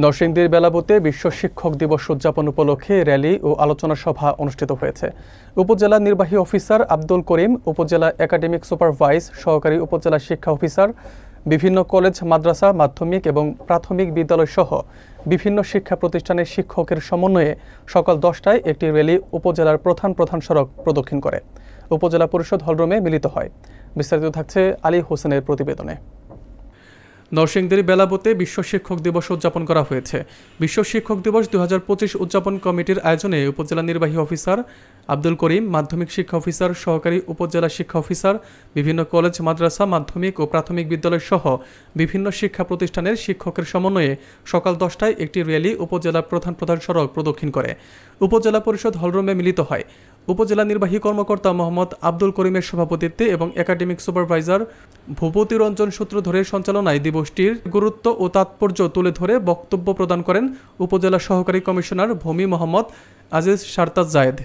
নরসিংদীর বেলাবুতে বিশ্ব শিক্ষক দিবস উদযাপন উপলক্ষে র্যালি ও আলোচনা সভা অনুষ্ঠিত হয়েছে। উপজেলা নির্বাহী অফিসার আব্দুল করিম, উপজেলা একাডেমিক সুপারভাইজ, সহকারী উপজেলা শিক্ষা অফিসার, বিভিন্ন কলেজ, মাদ্রাসা, মাধ্যমিক এবং প্রাথমিক বিদ্যালয় সহ বিভিন্ন শিক্ষা প্রতিষ্ঠানের শিক্ষকের সমন্বয়ে সকাল 10টায় একটি র্যালি উপজেলার প্রধান সড়ক প্রদক্ষিণ করে উপজেলা পরিষদ হলরুমে মিলিত হয়। বিস্তারিত থাকছে আলী হোসেনের প্রতিবেদনে। নরসিংদীর বেলাবুতে বিশ্ব শিক্ষক দিবস উদযাপন করা হয়েছে। বিশ্ব শিক্ষক দিবস 2025 উদযাপন কমিটির আয়োজনে উপজেলা নির্বাহী অফিসার আব্দুল করিম, মাধ্যমিক শিক্ষা অফিসার, সহকারী উপজেলা শিক্ষা অফিসার, বিভিন্ন কলেজ, মাদ্রাসা, মাধ্যমিক ও প্রাথমিক বিদ্যালয় সহ বিভিন্ন শিক্ষা প্রতিষ্ঠানের শিক্ষকের সমন্বয়ে সকাল 10টায় একটি র্যালি উপজেলার প্রধান সড়ক প্রদক্ষিণ করে উপজেলা পরিষদ হলরুমে মিলিত হয়। উপজেলা নির্বাহী কর্মকর্তা মোহাম্মদ আব্দুল করিমের সভাপতিত্বে এবং একাডেমিক সুপারভাইজার ভূপতি রঞ্জন সূত্রধরের সঞ্চালনায় দিবসটির গুরুত্ব ও তাৎপর্য তুলে ধরে বক্তব্য প্রদান করেন উপজেলা সহকারী কমিশনার ভূমি মোহাম্মদ আজিজ সারতাজ জায়েদ।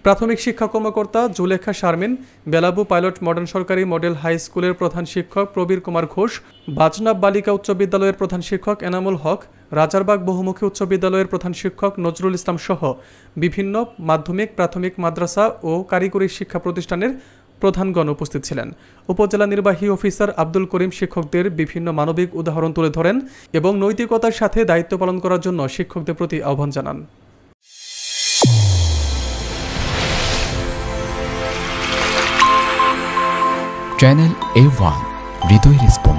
প্রাথমিক শিক্ষা কর্মকর্তা জুলেখা শারমিন, বেলাবু পাইলট মডার্ন সরকারি মডেল হাই স্কুলের প্রধান শিক্ষক প্রবীর কুমার ঘোষ, বাজনাব বালিকা উচ্চ বিদ্যালয়ের প্রধান শিক্ষক এনামুল হক, রাজারবাগ বহুমুখী উচ্চ বিদ্যালয়ের প্রধান শিক্ষক নজরুল ইসলাম সহ বিভিন্ন মাধ্যমিক, প্রাথমিক, মাদ্রাসা ও কারিগরি শিক্ষা প্রতিষ্ঠানের প্রধানগণ উপস্থিত ছিলেন। উপজেলা নির্বাহী অফিসার আব্দুল করিম শিক্ষকদের বিভিন্ন মানবিক উদাহরণ তুলে ধরেন এবং নৈতিকতার সাথে দায়িত্ব পালন করার জন্য শিক্ষকদের প্রতি আহ্বান জানান। চ্যানেল A1 হৃদয় রেসপন্স।